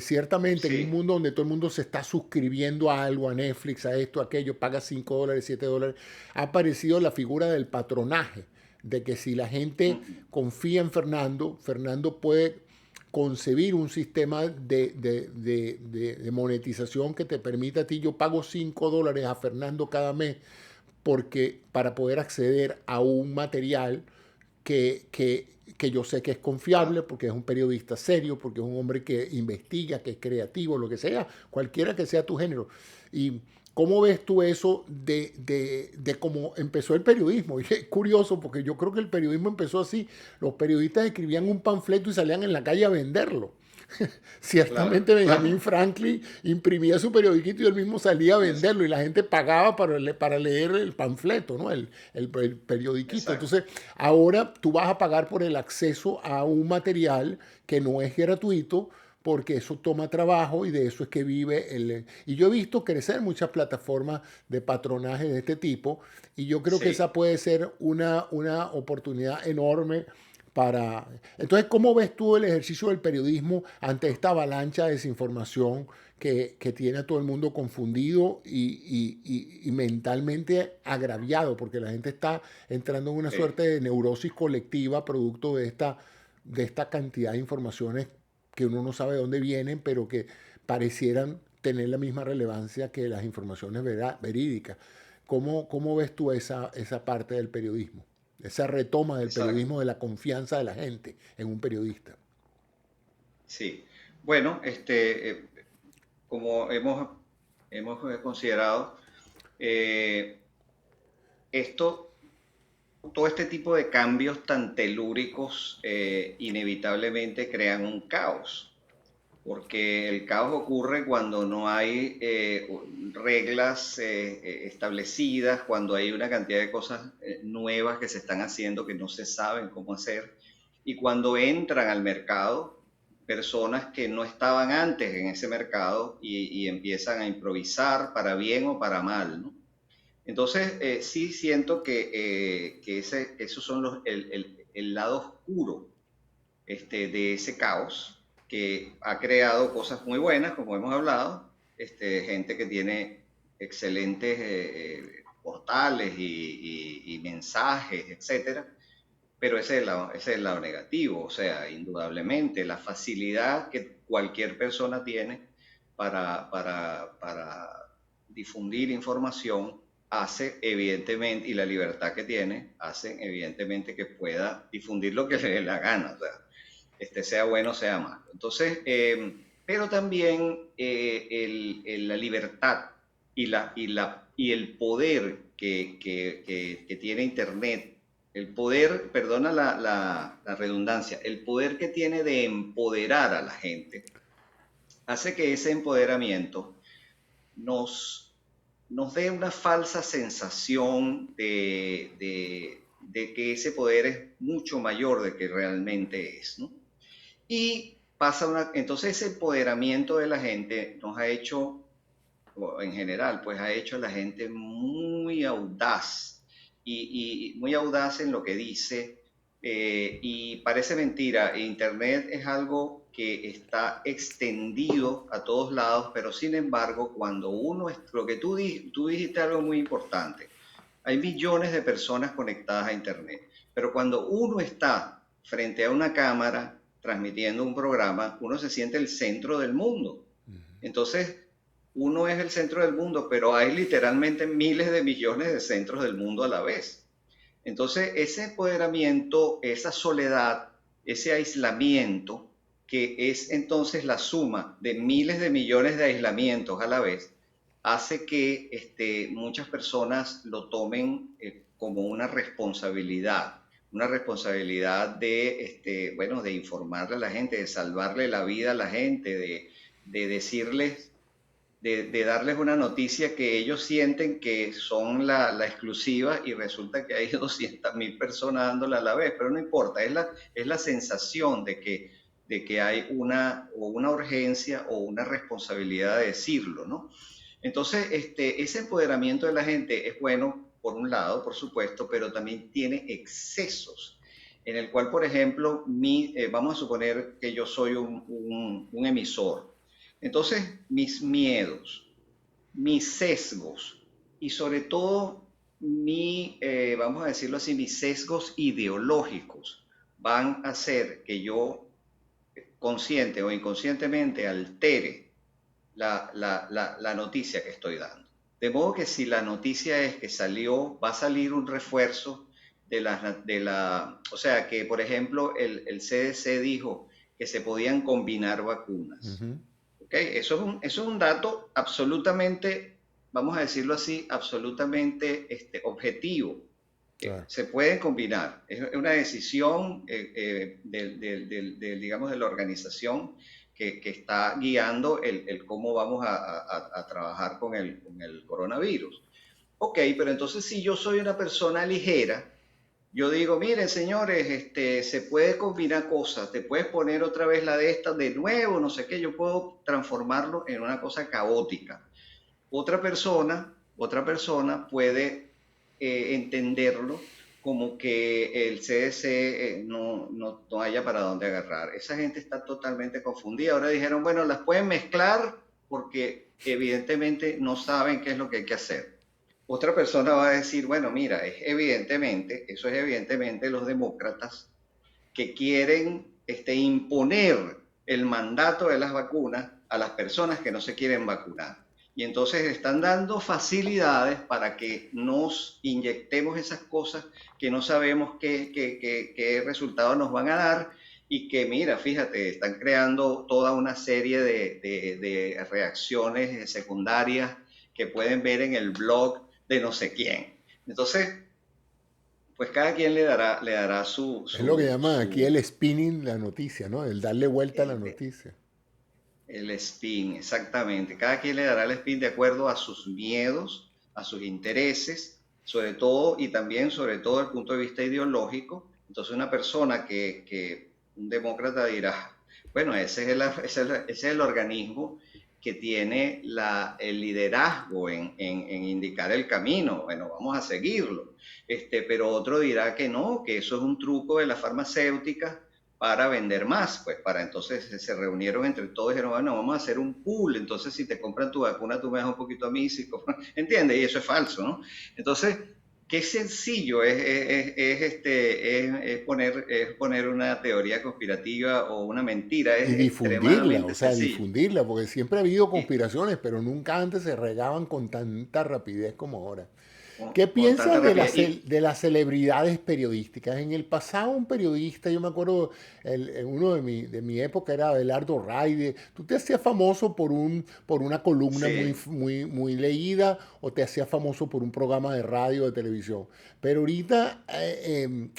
Ciertamente en un Sí, mundo donde todo el mundo se está suscribiendo a algo, a Netflix, a esto, a aquello, paga $5, $7, ha aparecido la figura del patronaje, de que si la gente ujú, confía en Fernando, Fernando puede concebir un sistema de monetización que te permita a ti, yo pago $5 a Fernando cada mes porque para poder acceder a un material que yo sé que es confiable, claro. porque es un periodista serio, porque es un hombre que investiga, que es creativo, lo que sea, cualquiera que sea tu género. ¿Y cómo ves tú eso de cómo empezó el periodismo? Y es curioso, porque yo creo que el periodismo empezó así. Los periodistas escribían un panfleto y salían en la calle a venderlo. Claro, Ciertamente Benjamin claro. Franklin imprimía su periodiquito y él mismo salía a venderlo y la gente pagaba para leer el panfleto, ¿no? El periodiquito. Exacto. Entonces, ahora tú vas a pagar por el acceso a un material que no es gratuito porque eso toma trabajo y de eso es que vive el... Y yo he visto crecer muchas plataformas de patronaje de este tipo y yo creo que Sí. esa puede ser una oportunidad enorme para... Entonces, ¿cómo ves tú el ejercicio del periodismo ante esta avalancha de desinformación que tiene a todo el mundo confundido y mentalmente agraviado? Porque la gente está entrando en una Sí. suerte de neurosis colectiva producto de esta cantidad de informaciones que uno no sabe de dónde vienen, pero que parecieran tener la misma relevancia que las informaciones verídicas. ¿Cómo ves tú esa parte del periodismo? Esa retoma del Exacto. periodismo, de la confianza de la gente en un periodista. Sí. Bueno, como hemos considerado, eh, esto, todo este tipo de cambios tan telúricos inevitablemente crean un caos, porque el caos ocurre cuando no hay reglas establecidas, cuando hay una cantidad de cosas nuevas que se están haciendo que no se saben cómo hacer, y cuando entran al mercado personas que no estaban antes en ese mercado y empiezan a improvisar para bien o para mal, ¿no? Entonces, sí siento que esos son el lado oscuro de ese caos que ha creado cosas muy buenas, como hemos hablado, gente que tiene excelentes portales y mensajes, etcétera, pero ese es el lado negativo, o sea, indudablemente la facilidad que cualquier persona tiene para difundir información hace evidentemente, y la libertad que tiene, hace evidentemente que pueda difundir lo que le dé la gana, o sea, sea bueno o sea malo. Entonces, pero también la libertad y el poder que tiene Internet, el poder, perdona la redundancia, el poder que tiene de empoderar a la gente, hace que ese empoderamiento nos, nos dé una falsa sensación de que ese poder es mucho mayor de que realmente es, ¿no? Y entonces ese empoderamiento de la gente nos ha hecho, en general, pues ha hecho a la gente muy audaz y muy audaz en lo que dice. Y parece mentira, Internet es algo que está extendido a todos lados, pero sin embargo, cuando uno, lo que tú dijiste algo muy importante, hay millones de personas conectadas a Internet, pero cuando uno está frente a una cámara transmitiendo un programa, uno se siente el centro del mundo. Entonces, uno es el centro del mundo, pero hay literalmente miles de millones de centros del mundo a la vez. Entonces, ese empoderamiento, esa soledad, ese aislamiento, que es entonces la suma de miles de millones de aislamientos a la vez, hace que muchas personas lo tomen como una responsabilidad de, bueno, de informarle a la gente, de salvarle la vida a la gente, de decirles, de darles una noticia que ellos sienten que son la exclusiva y resulta que hay 200.000 personas dándola a la vez, pero no importa, es la sensación de que hay o una urgencia o una responsabilidad de decirlo, ¿no? Entonces, ese empoderamiento de la gente es bueno, por un lado, por supuesto, pero también tiene excesos, en el cual, por ejemplo, vamos a suponer que yo soy un emisor. Entonces, mis miedos, mis sesgos y sobre todo, vamos a decirlo así, mis sesgos ideológicos van a hacer que yo, consciente o inconscientemente, altere la noticia que estoy dando. De modo que si la noticia es que va a salir un refuerzo o sea, que por ejemplo el CDC dijo que se podían combinar vacunas. ¿Okay? Eso es un dato absolutamente, vamos a decirlo así, absolutamente objetivo. Claro. Se pueden combinar. Es una decisión digamos, de la organización que está guiando el cómo vamos a trabajar con el coronavirus. Ok, pero entonces si yo soy una persona ligera, yo digo, miren señores, se puede combinar cosas, te puedes poner otra vez la de esta de nuevo, no sé qué, yo puedo transformarlo en una cosa caótica. Otra persona puede entenderlo como que el CDC no haya para dónde agarrar. Esa gente está totalmente confundida. Ahora dijeron, bueno, las pueden mezclar porque evidentemente no saben qué es lo que hay que hacer. Otra persona va a decir, bueno, mira, eso es evidentemente los demócratas que quieren imponer el mandato de las vacunas a las personas que no se quieren vacunar. Y entonces están dando facilidades para que nos inyectemos esas cosas que no sabemos qué resultados nos van a dar y que, mira, fíjate, están creando toda una serie de reacciones secundarias que pueden ver en el blog de no sé quién. Entonces, pues cada quien le dará Es lo que llaman aquí el spinning la noticia, ¿no? El darle vuelta a la el, noticia. el spin, exactamente. Cada quien le dará el spin de acuerdo a sus miedos, a sus intereses, sobre todo y también sobre todo desde el punto de vista ideológico. Entonces una persona un demócrata dirá, bueno, ese es el organismo que tiene el liderazgo en indicar el camino, bueno, vamos a seguirlo. Pero otro dirá que no, que eso es un truco de la farmacéutica para vender más, pues para entonces se reunieron entre todos y dijeron, bueno, vamos a hacer un pool, entonces si te compran tu vacuna, tú me das un poquito a mí, si compran, ¿entiendes? Y eso es falso, ¿no? Entonces, qué sencillo es poner una teoría conspirativa o una mentira, Y es difundirla, o extremadamente sea, sencillo. difundirla, porque siempre ha habido Y conspiraciones, pero nunca antes se regaban con tanta rapidez como ahora. ¿Qué con tanta piensas de rapidez. Y de las celebridades periodísticas? En el pasado un periodista, yo me acuerdo, uno de mi época era Abelardo Raide. Tú te hacías famoso por una columna sí, muy leída o te hacías famoso por un programa de radio o de televisión. Pero ahorita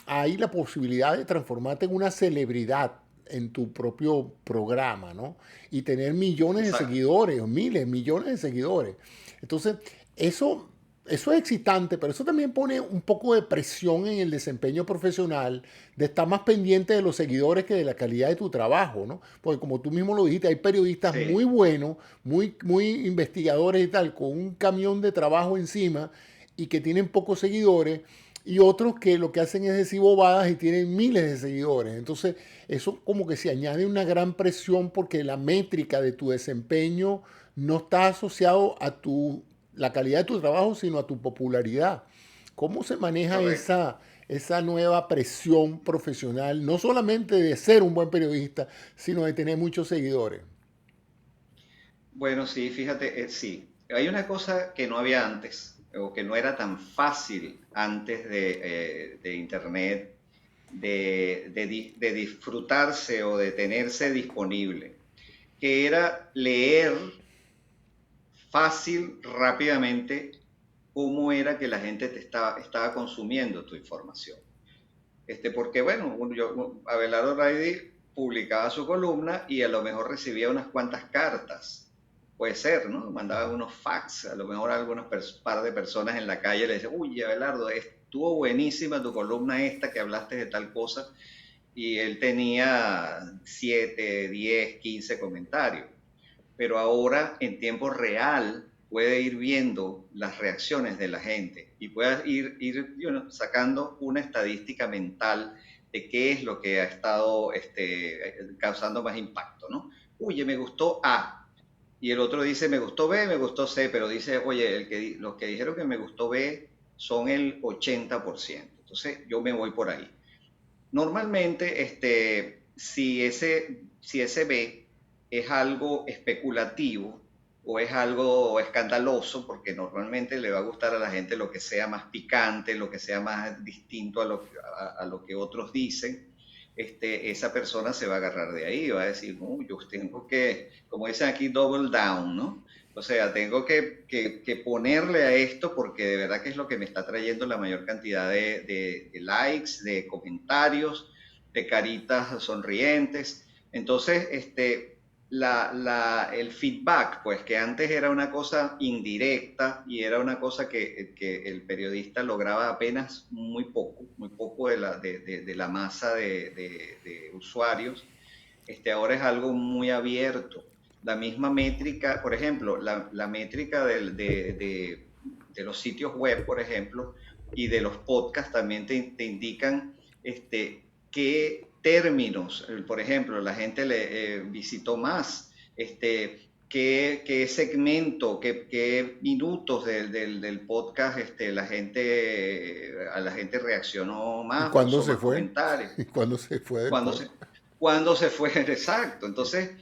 hay la posibilidad de transformarte en una celebridad en tu propio programa, ¿no? Y tener millones de exacto. seguidores, o miles, millones de seguidores. Entonces, eso eso es excitante, pero eso también pone un poco de presión en el desempeño profesional, de estar más pendiente de los seguidores que de la calidad de tu trabajo, ¿no? Porque como tú mismo lo dijiste, hay periodistas muy Sí, buenos, muy investigadores y tal, con un camión de trabajo encima y que tienen pocos seguidores, y otros que lo que hacen es decir bobadas y tienen miles de seguidores. Entonces, eso como que se añade una gran presión porque la métrica de tu desempeño no está asociado a la calidad de tu trabajo, sino a tu popularidad. ¿Cómo se maneja correcto. esa nueva presión profesional, no solamente de ser un buen periodista, sino de tener muchos seguidores? Bueno, sí, fíjate, sí. Hay una cosa que no había antes, o que no era tan fácil antes de Internet, de disfrutarse o de tenerse disponible, que era leer fácil, rápidamente, cómo era que la gente estaba consumiendo tu información. Porque bueno, Abelardo Raydi publicaba su columna y a lo mejor recibía unas cuantas cartas. Puede ser, ¿no? Mandaba unos fax, a lo mejor a algunas par de personas en la calle le decían, uy, Abelardo, estuvo buenísima tu columna esta que hablaste de tal cosa. Y él tenía 7, 10, 15 comentarios, pero ahora en tiempo real puede ir viendo las reacciones de la gente y puede sacando una estadística mental de qué es lo que ha estado causando más impacto, ¿no? Oye, me gustó A, y el otro dice, me gustó B, me gustó C, pero dice, oye, los que dijeron que me gustó B son el 80%, entonces yo me voy por ahí. Normalmente, si ese B es algo especulativo o es algo escandaloso, porque normalmente le va a gustar a la gente lo que sea más picante, lo que sea más distinto a lo que otros dicen, esa persona se va a agarrar de ahí, va a decir, no, yo tengo que, como dicen aquí, double down, ¿no? O sea, tengo que ponerle a esto porque de verdad que es lo que me está trayendo la mayor cantidad de likes, de comentarios, de caritas sonrientes. Entonces, el feedback, pues que antes era una cosa indirecta y era una cosa que el periodista lograba apenas muy poco de la masa de usuarios, ahora es algo muy abierto. La misma métrica, por ejemplo, la métrica de los sitios web, por ejemplo, y de los podcasts también te indican qué términos, por ejemplo, la gente le visitó más, qué segmento, qué minutos del podcast a la gente reaccionó ¿Y más, cuándo puso se más fue? comentarios. ¿Y cuándo se fue del Cuando pod? se, cuando se fue, exacto. Entonces,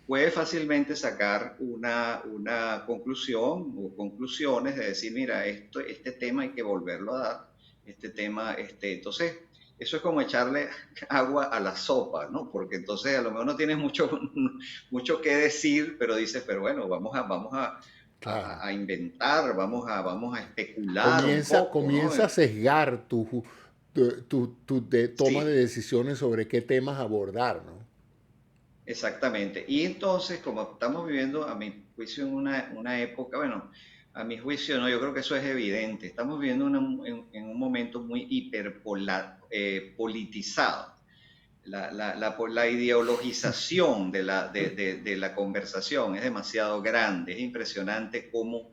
puede fácilmente sacar una conclusión o conclusiones de decir, mira, este tema hay que volverlo a dar, este tema, entonces, eso es como echarle agua a la sopa, ¿no? Porque entonces a lo mejor no tienes mucho que decir, pero dices, pero bueno, Claro. a inventar, vamos a especular un poco, ¿no? Comienza a sesgar tu toma de Sí, decisiones sobre qué temas abordar, ¿no? exactamente. Y entonces, como estamos viviendo, a mi juicio, en una época, bueno, a mi juicio no, yo creo que eso es evidente. Estamos viviendo en un momento muy politizado. La ideologización de la conversación es demasiado grande. Es impresionante como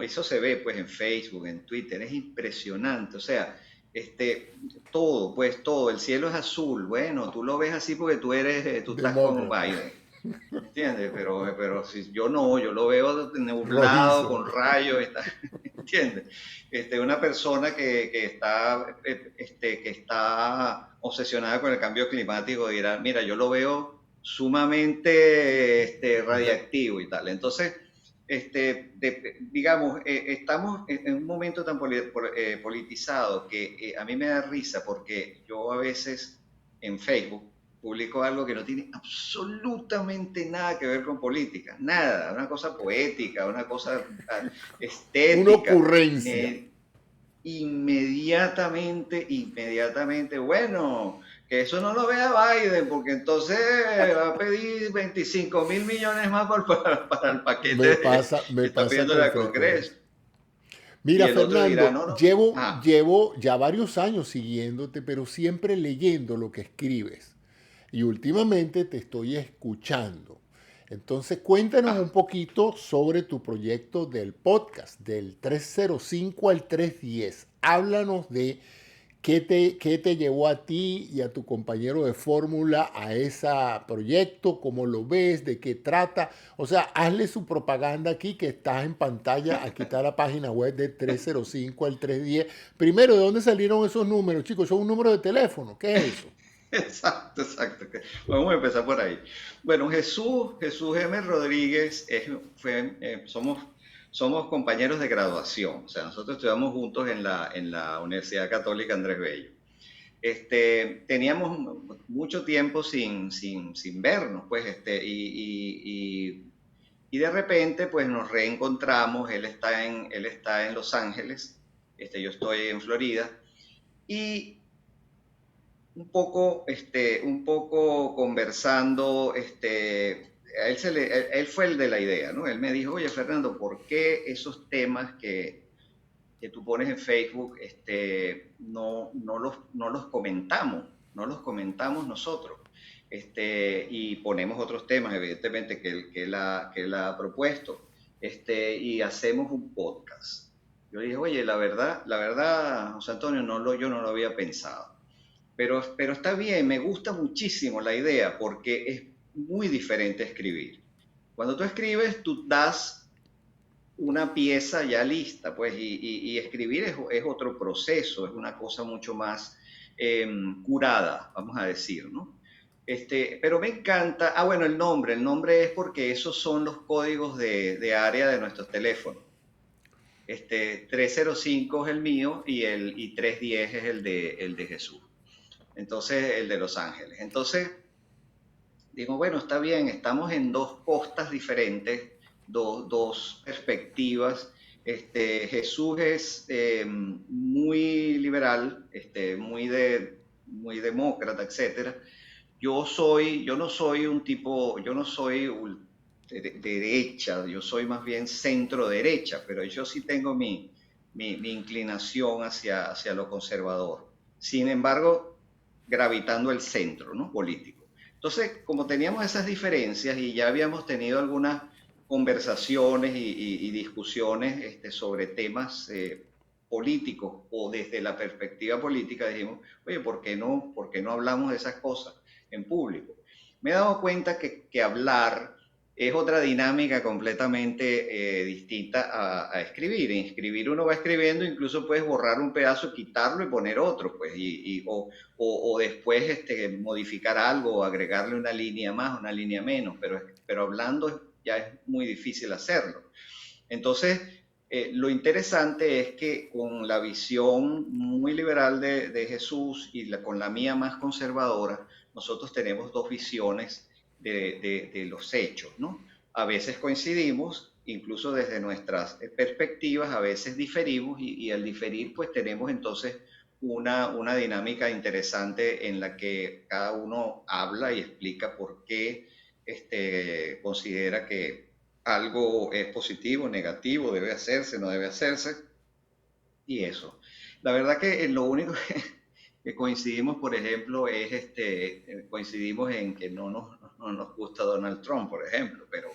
eso se ve pues en Facebook, en Twitter, es impresionante, o sea, todo, pues todo, el cielo es azul, bueno, tú lo ves así porque tú estás con Demócrata, Biden, ¿entiendes? Pero si yo no, yo lo veo nublado, rojizo. con rayos, ¿entiendes? Una persona que está obsesionada con el cambio climático dirá, mira, yo lo veo sumamente radiactivo y tal. Entonces, digamos, estamos en un momento tan politizado que a mí me da risa porque yo a veces en Facebook publico algo que no tiene absolutamente nada que ver con política, nada, una cosa poética, una cosa Una estética. ocurrencia. Inmediatamente, bueno, que eso no lo vea Biden, porque entonces va a pedir 25.000 millones más para el Me paquete pasa, que me está pasa pidiendo el con Congreso. frecuencia. Y Mira, el otro dirá, Fernando, no, no, llevo, ah, llevo ya varios años siguiéndote, pero siempre leyendo lo que escribes. Y últimamente te estoy escuchando. Entonces, cuéntanos un ah, poquito sobre tu proyecto del podcast, del 305 al 310. Háblanos de qué te llevó a ti y a tu compañero de fórmula a ese proyecto, cómo lo ves, de qué trata. O sea, hazle su propaganda aquí que estás en pantalla. Aquí está la página web de 305 al 310. Primero, ¿de dónde salieron esos números, chicos? ¿Son un número de teléfono? ¿Qué es eso? exacto. Vamos a empezar por ahí. Bueno, Jesús M. Rodríguez, somos compañeros de graduación. O sea, nosotros estudiamos juntos en la Universidad Católica Andrés Bello. Teníamos mucho tiempo sin vernos, pues, y de repente, pues, nos reencontramos. Él está en Los Ángeles, yo estoy en Florida, y un poco conversando, él fue el de la idea, ¿no? Él me dijo, oye, Fernando, ¿por qué esos temas que tú pones en Facebook, no los comentamos, no los comentamos nosotros? Y ponemos otros temas, evidentemente, que él ha propuesto, y hacemos un podcast. Yo dije, oye, la verdad, José Antonio, yo no lo había pensado. Pero está bien, me gusta muchísimo la idea porque es muy diferente escribir. Cuando tú escribes, tú das una pieza ya lista, pues, y escribir es otro proceso, es una cosa mucho más curada, vamos a decir, ¿no? Pero me encanta, bueno, el nombre es porque esos son los códigos de área de nuestros teléfonos. 305 es el mío y 310 es el de Jesús. Entonces, el de Los Ángeles. Entonces, digo, bueno, está bien, estamos en dos costas diferentes, dos perspectivas. Jesús es muy liberal, muy demócrata, etcétera. Yo no soy un tipo, yo no soy de derecha, yo soy más bien centro derecha, pero yo sí tengo mi inclinación hacia lo conservador. Sin embargo, gravitando el centro, ¿no? Político. Entonces, como teníamos esas diferencias y ya habíamos tenido algunas conversaciones y discusiones sobre temas políticos o desde la perspectiva política, dijimos, oye, ¿por qué no hablamos de esas cosas en público? Me he dado cuenta que hablar es otra dinámica completamente distinta a escribir. En escribir uno va escribiendo, incluso puedes borrar un pedazo, quitarlo y poner otro, pues, o después modificar algo o agregarle una línea más, una línea menos, pero hablando ya es muy difícil hacerlo. Entonces, lo interesante es que con la visión muy liberal de Jesús y con la mía más conservadora, nosotros tenemos dos visiones de los hechos, ¿no? A veces coincidimos, incluso desde nuestras perspectivas, a veces diferimos y al diferir pues tenemos entonces una dinámica interesante en la que cada uno habla y explica por qué considera que algo es positivo, negativo, debe hacerse, no debe hacerse, y eso. La verdad que lo único que coincidimos, por ejemplo, es coincidimos en que no nos gusta Donald Trump, por ejemplo, pero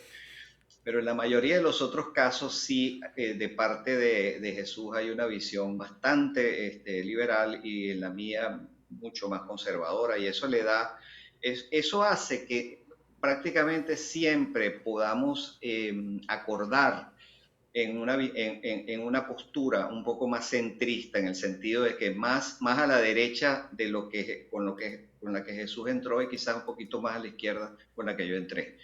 en la mayoría de los otros casos sí, de parte de Jesús hay una visión bastante liberal y en la mía mucho más conservadora, y eso hace que prácticamente siempre podamos acordar en una postura un poco más centrista, en el sentido de que más a la derecha de con la que Jesús entró y quizás un poquito más a la izquierda con la que yo entré.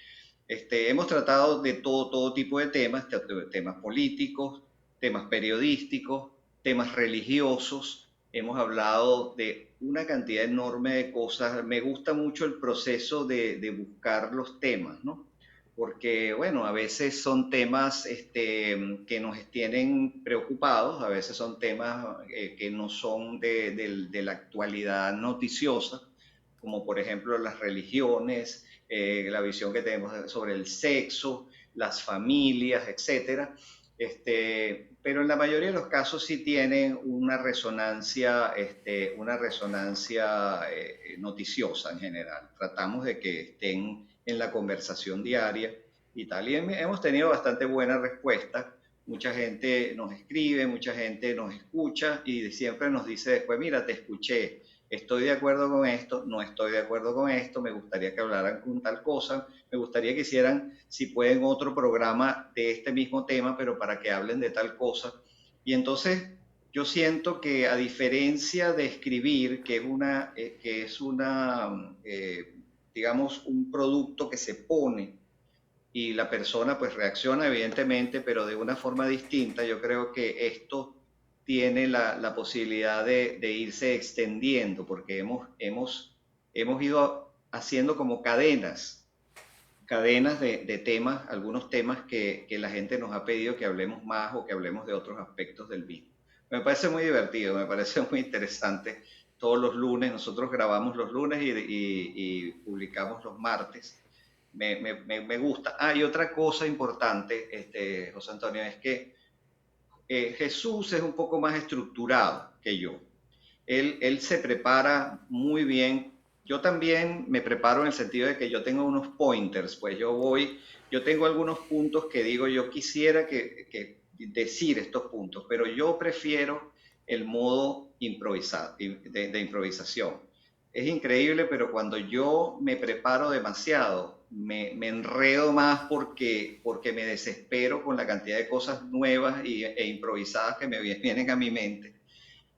Hemos tratado de todo tipo de temas, temas políticos, temas periodísticos, temas religiosos. Hemos hablado de una cantidad enorme de cosas. Me gusta mucho el proceso de buscar los temas, ¿no? Porque, bueno, a veces son temas que nos tienen preocupados, a veces son temas que no son de la actualidad noticiosa, como por ejemplo las religiones, la visión que tenemos sobre el sexo, las familias, etcétera. Pero en la mayoría de los casos sí tienen una resonancia noticiosa en general. Tratamos de que estén en la conversación diaria y tal. Y hemos tenido bastante buena respuesta. Mucha gente nos escribe, mucha gente nos escucha y siempre nos dice después, mira, te escuché, estoy de acuerdo con esto, no estoy de acuerdo con esto, me gustaría que hablaran con tal cosa, me gustaría que hicieran, si pueden, otro programa de este mismo tema, pero para que hablen de tal cosa. Y entonces yo siento que a diferencia de escribir, digamos, un producto que se pone y la persona pues reacciona evidentemente, pero de una forma distinta, yo creo que esto tiene la posibilidad de irse extendiendo, porque hemos ido haciendo como cadenas de temas, algunos temas que la gente nos ha pedido que hablemos más o que hablemos de otros aspectos del mismo. Me parece muy divertido, me parece muy interesante. Todos los lunes, nosotros grabamos los lunes y publicamos los martes. Me gusta. Ah, y otra cosa importante, José Antonio, es que Jesús es un poco más estructurado que yo. Él se prepara muy bien. Yo también me preparo en el sentido de que yo tengo unos pointers, pues yo tengo algunos puntos que digo, yo quisiera que decir estos puntos, pero yo prefiero el modo de improvisación. Es increíble, pero cuando yo me preparo demasiado, me enredo más porque me desespero con la cantidad de cosas nuevas e improvisadas que me vienen a mi mente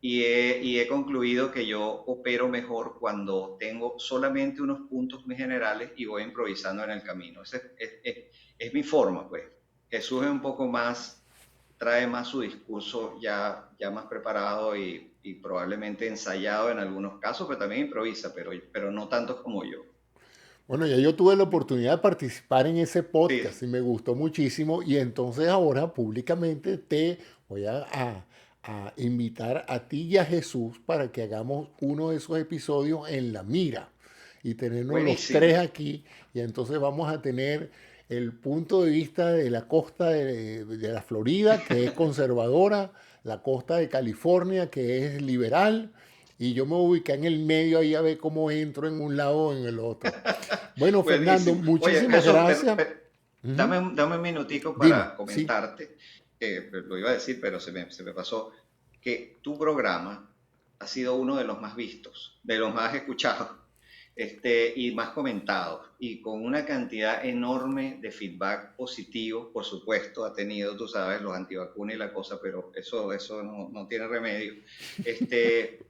y he concluido que yo opero mejor cuando tengo solamente unos puntos muy generales y voy improvisando en el camino. Esa es mi forma, pues. Jesús es un poco más, trae más su discurso ya más preparado y probablemente ensayado en algunos casos, pero también improvisa, pero no tanto como yo. Bueno, ya yo tuve la oportunidad de participar en ese podcast Sí, y me gustó muchísimo y entonces ahora públicamente te voy a invitar a ti y a Jesús para que hagamos uno de esos episodios en La Mira y tenernos los tres buenísimo. aquí y entonces vamos a tener el punto de vista de la costa de la Florida, que es conservadora, la costa de California, que es liberal, y yo me ubiqué en el medio ahí a ver cómo entro en un lado o en el otro. Bueno, Fernando, Buenísimo. Oye, muchísimas Jesús, gracias. Ujú. dame un minutico Dime, para sí. comentarte, que lo iba a decir, pero se me pasó, que tu programa ha sido uno de los más vistos, de los más escuchados, y más comentados, y con una cantidad enorme de feedback positivo, por supuesto, ha tenido, tú sabes, los antivacunas y la cosa, pero eso no tiene remedio.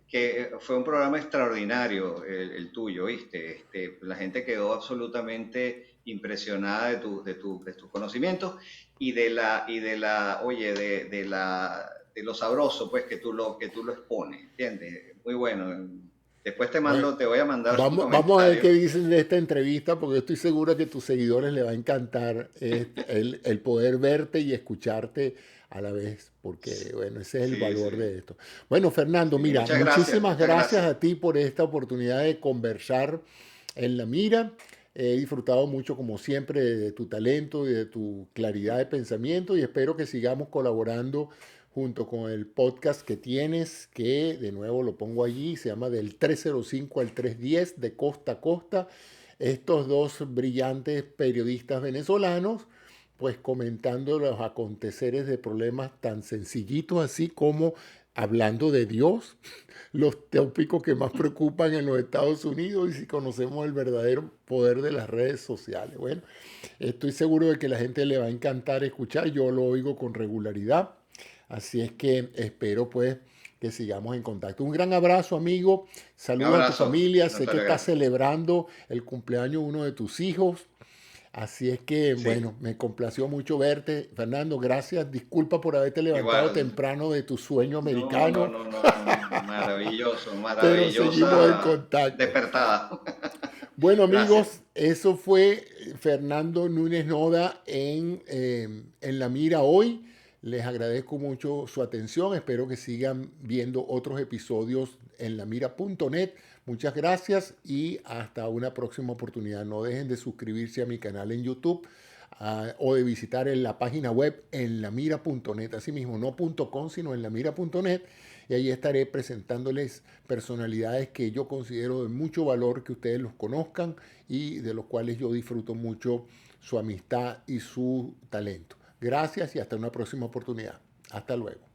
Que fue un programa extraordinario el tuyo, ¿viste? La gente quedó absolutamente impresionada de tus conocimientos oye, de lo sabroso, pues, que tú lo expones, ¿entiendes? Muy bueno. Después Bueno, te voy a mandar un vamos a ver comentario. qué dicen de esta entrevista, porque estoy seguro que a tus seguidores les va a encantar el poder verte y escucharte a la vez, porque bueno, ese es el Sí, valor sí, de esto. Bueno, Fernando, sí. mira, Muchas gracias, muchísimas muchas gracias gracias. a ti por esta oportunidad de conversar en La Mira. He disfrutado mucho, como siempre, de tu talento y de tu claridad de pensamiento y espero que sigamos colaborando junto con el podcast que tienes, que de nuevo lo pongo allí, se llama Del 305 al 310 de costa a costa. Estos dos brillantes periodistas venezolanos, pues comentando los aconteceres de problemas tan sencillitos así como hablando de Dios, los tópicos que más preocupan en los Estados Unidos y si conocemos el verdadero poder de las redes sociales. Bueno, estoy seguro de que la gente le va a encantar escuchar, yo lo oigo con regularidad, así es que espero pues que sigamos en contacto. Un gran abrazo, amigo, Un saludos a tu abrazo, familia, sé que Antonio, estás gracias. celebrando el cumpleaños de uno de tus hijos. Así es que, Sí, bueno, me complació mucho verte. Fernando, gracias. Disculpa por haberte levantado igual. temprano de tu sueño No, no, americano, no, no, no. Maravilloso, pero seguimos en maravillosa contacto. despertada. Bueno, Gracias. amigos, eso fue Fernando Núñez Noda en La Mira hoy. Les agradezco mucho su atención. Espero que sigan viendo otros episodios en lamira.net. Muchas gracias y hasta una próxima oportunidad. No dejen de suscribirse a mi canal en YouTube o de visitar en la página web en lamira.net. Asimismo, no .com, sino en lamira.net. Y ahí estaré presentándoles personalidades que yo considero de mucho valor que ustedes los conozcan y de los cuales yo disfruto mucho su amistad y su talento. Gracias y hasta una próxima oportunidad. Hasta luego.